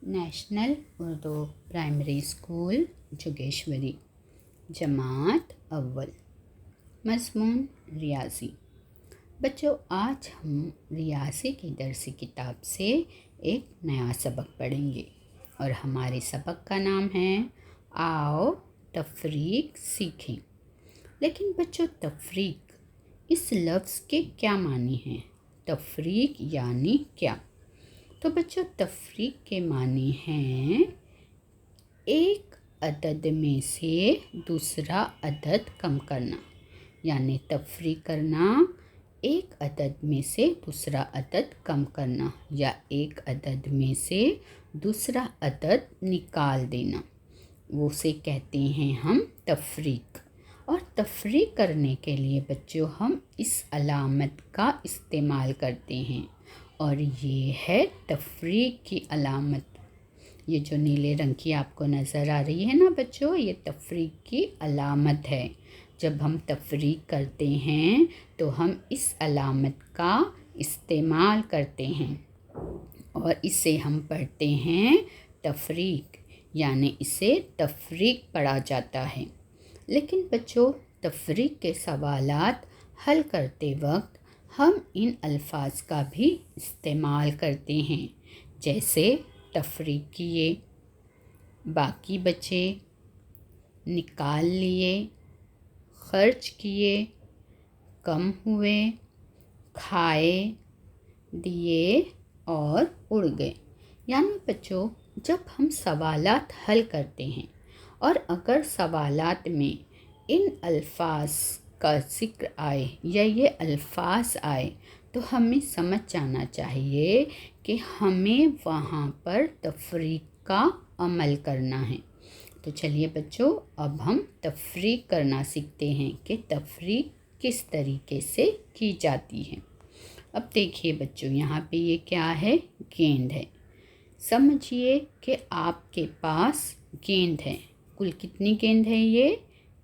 National Urdu primary school Jogeshwari, जमात अव्वल। मज़मून रियाज़ी। बच्चों, आज हम रियाज़ी की दरसी किताब से एक नया सबक पढ़ेंगे और हमारे सबक का नाम है आओ तफरीक सीखें। लेकिन बच्चों, तफरीक इस लफ्ज़ के क्या मानी हैं? तफरीक यानी क्या? तो बच्चों, तफरीक के मानी हैं एक अदद में से दूसरा अदद कम करना, यानी तफरीक करना एक अदद में से दूसरा अदद कम करना या एक अदद में से दूसरा अदद निकाल देना, वो से कहते हैं हम तफरीक। और तफरीक करने के लिए बच्चों हम इस अलामत का इस्तेमाल करते हैं और ये है तफरीक की अलामत। ये जो नीले रंग की आपको नज़र आ रही है ना बच्चों, ये तफरीक की अलामत है। जब हम तफरीक करते हैं तो हम इस अलामत का इस्तेमाल करते हैं और इसे हम पढ़ते हैं तफरीक, यानी इसे तफरीक पढ़ा जाता है। लेकिन बच्चों, तफरीक के सवालात हल करते वक्त हम इन अल्फाज का भी इस्तेमाल करते हैं, जैसे तफरीक किए, बाकी बचे, निकाल लिए, खर्च किए, कम हुए, खाए, दिए और उड़ गए। यानी बच्चों, जब हम सवालात हल करते हैं और अगर सवालात में इन अल्फाज का ज़िक्र आए या ये अल्फाज आए तो हमें समझ जाना चाहिए कि हमें वहाँ पर तफरीक का अमल करना है। तो चलिए बच्चों, अब हम तफरीक करना सीखते हैं कि तफरीक किस तरीके से की जाती है। अब देखिए बच्चों, यहाँ पे ये क्या है? गेंद है। समझिए कि आपके पास गेंद है। कुल कितनी गेंद है ये?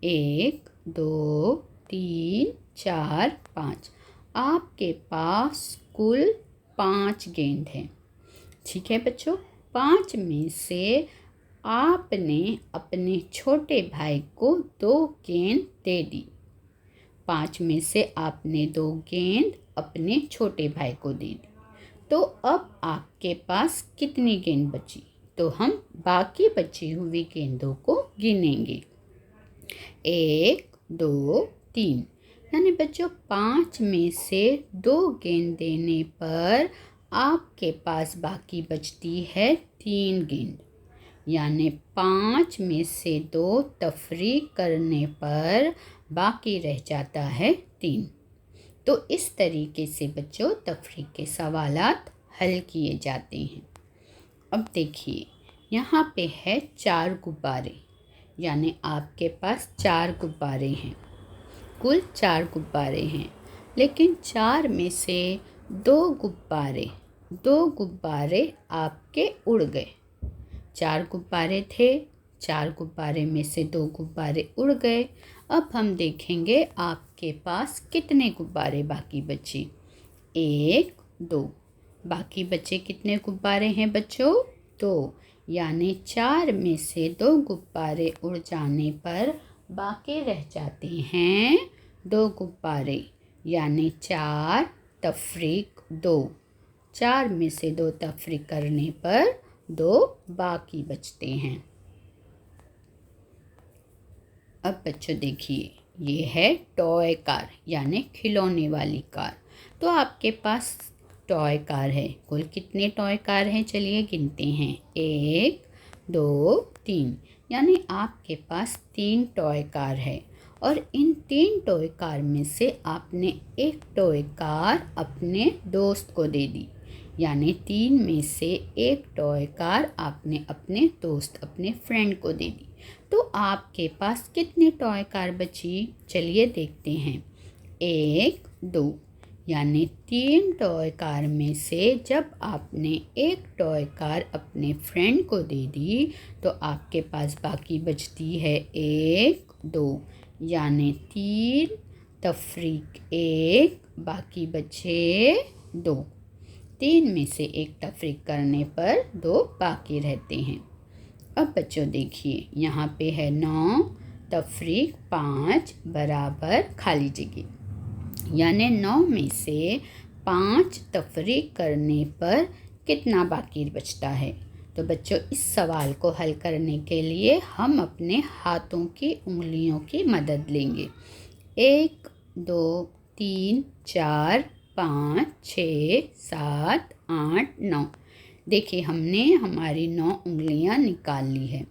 1 2 3 4 5। आपके पास कुल 5 गेंद हैं। ठीक है बच्चों, 5 में से आपने अपने छोटे भाई को 2 गेंद दे दी। 5 में से आपने 2 गेंद अपने छोटे भाई को दे दी। तो अब आपके पास कितनी गेंद बची? तो हम बाकी बची हुई गेंदों को गिनेंगे। 1 2 3। यानी बच्चों, 5 में से 2 गेंद देने पर आपके पास बाकी बचती है 3 गेंद, यानी 5 में से 2 तफरीक करने पर बाकी रह जाता है 3। तो इस तरीके से बच्चों तफरीक के सवालात हल किए जाते हैं। अब देखिए, यहाँ पे है 4 गुब्बारे, यानी आपके पास 4 गुब्बारे हैं। कुल 4 गुब्बारे हैं, लेकिन 4 में से 2 गुब्बारे आपके उड़ गए। 4 गुब्बारे थे, 4 गुब्बारे में से 2 गुब्बारे उड़ गए। अब हम देखेंगे आपके पास कितने गुब्बारे बाकी बचे। 1 2। बाकी बचे कितने गुब्बारे हैं बच्चों? 2। यानी 4 में से 2 गुब्बारे उड़ जाने पर बाकी रह जाते हैं 2 गुब्बारे, यानी 4 तफरीक 2। 4 में से 2 तफरीक करने पर 2 बाकी बचते हैं। अब बच्चों देखिए, ये है टॉय कार, यानी खिलौने वाली कार। तो आपके पास टॉय कार है। कुल कितने टॉय कार हैं? चलिए गिनते हैं। 1 2 3। यानी आपके पास 3 टॉय कार है और इन 3 टॉय कार में से आपने एक टॉय कार अपने दोस्त को दे दी, यानी 3 में से एक टॉय कार आपने अपने दोस्त, अपने फ्रेंड को दे दी। तो आपके पास कितनी टॉय कार बची? चलिए देखते हैं। 1 2। यानी 3 टॉय कार में से जब आपने एक टॉय कार अपने फ्रेंड को दे दी तो आपके पास बाकी बचती है 1 2, यानी 3 तफरीक 1, बाकी बचे 2। 3 में से 1 तफरीक करने पर 2 बाकी रहते हैं। अब बच्चों देखिए, यहाँ पे है 9 तफरीक 5 बराबर खाली जगह, यानी 9 में से 5 तफरीक करने पर कितना बाकी बचता है। तो बच्चों इस सवाल को हल करने के लिए हम अपने हाथों की उंगलियों की मदद लेंगे। 1 2 3 4 5 6 7 8 9। देखिए हमने हमारी 9 उंगलियां निकाल ली है।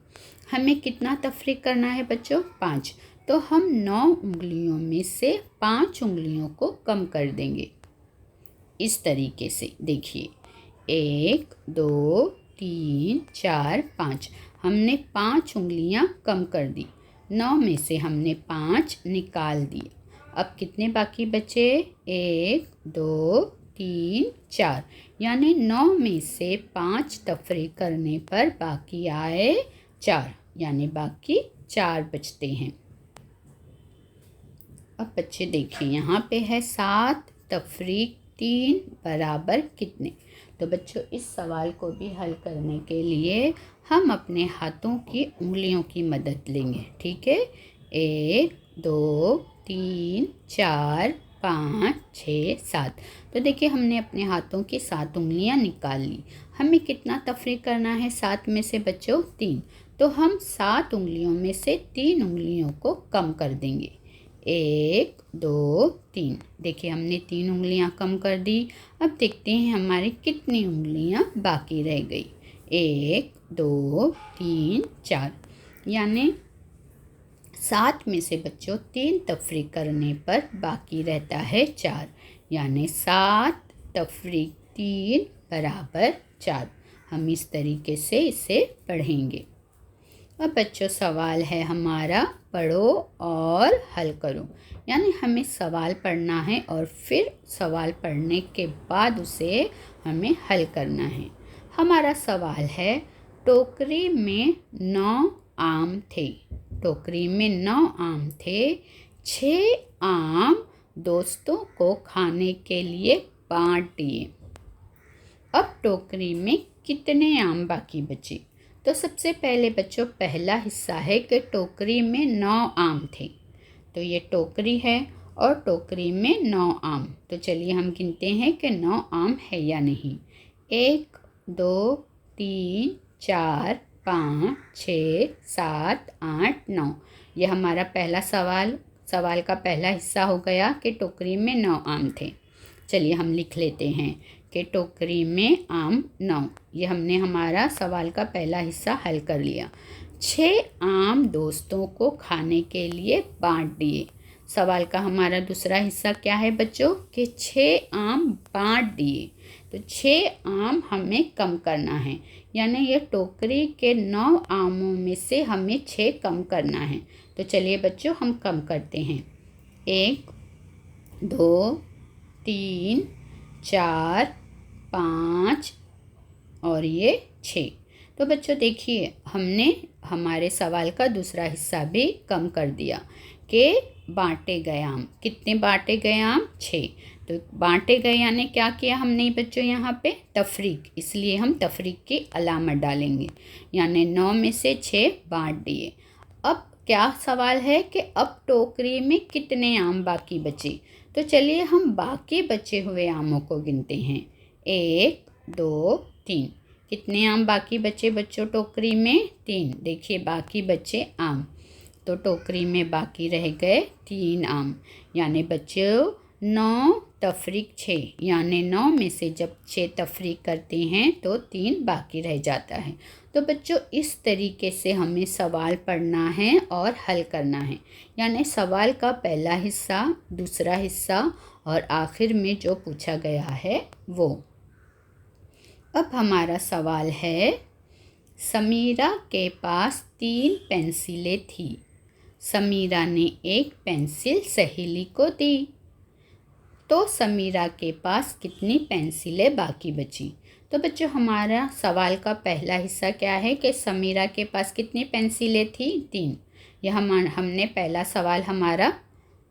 हमें कितना तफरीक करना है बच्चों? 5। तो हम 9 उंगलियों में से 5 उंगलियों को कम कर देंगे इस तरीके से। देखिए 1 2 3 4 5, हमने 5 उंगलियां कम कर दी। 9 में से हमने 5 निकाल दिए। अब कितने बाकी बचे? 1 2 3 4, यानी 9 में से 5 तफरीक करने पर बाकी आए 4, यानी बाकी 4 बचते हैं। अब बच्चे देखिए यहाँ पे है 7 तफरीक 3 बराबर कितने। तो बच्चों इस सवाल को भी हल करने के लिए हम अपने हाथों की उंगलियों की मदद लेंगे। ठीक है, 1 2 3 4 5 6 7। तो देखिए हमने अपने हाथों की 7 उंगलियां निकाल ली। हमें कितना तफरीक करना है 7 में से बच्चों? 3। तो हम 7 उंगलियों में से 3 उंगलियों को कम कर देंगे। 1 2 3। देखिए हमने 3 उंगलियां कम कर दी। अब देखते हैं हमारी कितनी उंगलियां बाकी रह गई। 1 2 3 4, यानी 7 में से बच्चों 3 तफरीक करने पर बाकी रहता है 4, यानी 7 तफरीक 3 बराबर 4। हम इस तरीके से इसे पढ़ेंगे। अब बच्चों सवाल है हमारा पढ़ो और हल करो, यानी हमें सवाल पढ़ना है और फिर सवाल पढ़ने के बाद उसे हमें हल करना है। हमारा सवाल है टोकरी में 9 आम थे। टोकरी में 9 आम थे। 6 आम दोस्तों को खाने के लिए बांट दिए। अब टोकरी में कितने आम बाकी बचे? तो सबसे पहले बच्चों पहला हिस्सा है कि टोकरी में 9 आम थे। तो ये टोकरी है और टोकरी में 9 आम। तो चलिए हम गिनते हैं कि 9 आम है या नहीं। 1 2 3 4 5 6 7 8 9। यह हमारा पहला सवाल का पहला हिस्सा हो गया कि टोकरी में 9 आम थे। चलिए हम लिख लेते हैं कि टोकरी में आम 9। ये हमने हमारा सवाल का पहला हिस्सा हल कर लिया। 6 आम दोस्तों को खाने के लिए बांट दिए। सवाल का हमारा दूसरा हिस्सा क्या है बच्चों? कि 6 आम बांट दिए। तो 6 आम हमें कम करना है, यानी ये टोकरी के 9 आमों में से हमें 6 कम करना है। तो चलिए बच्चों हम कम करते हैं। 1 2 3 4 5 और ये 6। तो बच्चों देखिए हमने हमारे सवाल का दूसरा हिस्सा भी कम कर दिया कि बांटे गए आम। कितने बांटे गए आम? 6। तो बांटे गए यानी क्या किया हमने बच्चों यहाँ पे? तफरीक, इसलिए हम तफरीक की अलामत डालेंगे, यानी 9 में से 6 बांट दिए। अब क्या सवाल है कि अब टोकरी में कितने आम बाकी बचे। तो चलिए हम बाकी बचे हुए आमों को गिनते हैं। 1 2 3। कितने आम बाकी बचे बच्चों टोकरी में? 3। देखिए बाकी बचे आम, तो टोकरी में बाकी रह गए 3 आम, यानी बच्चों 9 तफरीक 6, यानी 9 में से जब 6 तफरीक करते हैं तो 3 बाकी रह जाता है। तो बच्चों इस तरीके से हमें सवाल पढ़ना है और हल करना है, यानी सवाल का पहला हिस्सा, दूसरा हिस्सा और आखिर में जो पूछा गया है वो। अब हमारा सवाल है समीरा के पास 3 पेंसिलें थी। समीरा ने एक पेंसिल सहेली को दी, तो समीरा के पास कितनी पेंसिलें बाकी बची। तो बच्चों हमारा सवाल का पहला हिस्सा क्या है कि समीरा के पास कितनी पेंसिलें थी? 3। यह हमने पहला सवाल हमारा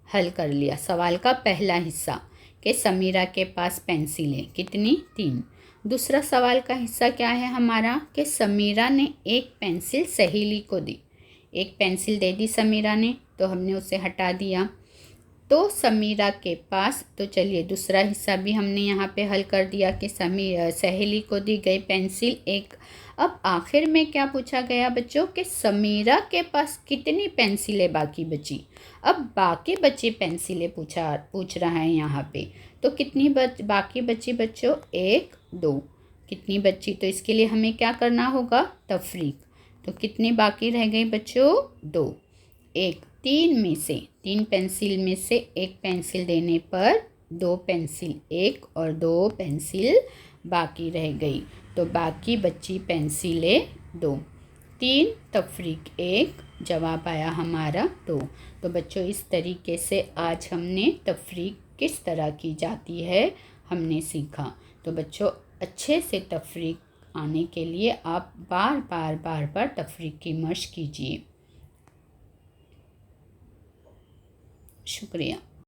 हल कर लिया। सवाल का पहला हिस्सा कि समीरा के पास पेंसिलें कितनी? 3। दूसरा सवाल का हिस्सा क्या है हमारा कि समीरा ने एक पेंसिल सहेली को दी। एक पेंसिल दे दी समीरा ने, तो हमने उसे हटा दिया। तो समीरा के पास, तो चलिए दूसरा हिस्सा भी हमने यहाँ पे हल कर दिया कि सहेली को दी गई पेंसिल एक। अब आखिर में क्या पूछा गया बच्चों कि समीरा के पास कितनी पेंसिलें बाकी बची। अब बाकी बची पेंसिलें पूछ रहा है यहाँ पे। तो कितनी बाकी बची बच्चों? 1, 2। कितनी बची? तो इसके लिए हमें क्या करना होगा? तफरीक। तो कितनी बाकी रह गई बच्चों? 2। 3 पेंसिल में से एक पेंसिल देने पर 2 पेंसिल, 1 और 2 पेंसिल बाकी रह गई। तो बाकी बची पेंसिलें 2। 3 तफरीक 1, जवाब आया हमारा 2। तो बच्चों इस तरीके से आज हमने तफरीक किस तरह की जाती है हमने सीखा। तो बच्चों अच्छे से तफरीक आने के लिए आप बार बार तफरीक की मशक कीजिए। शुक्रिया।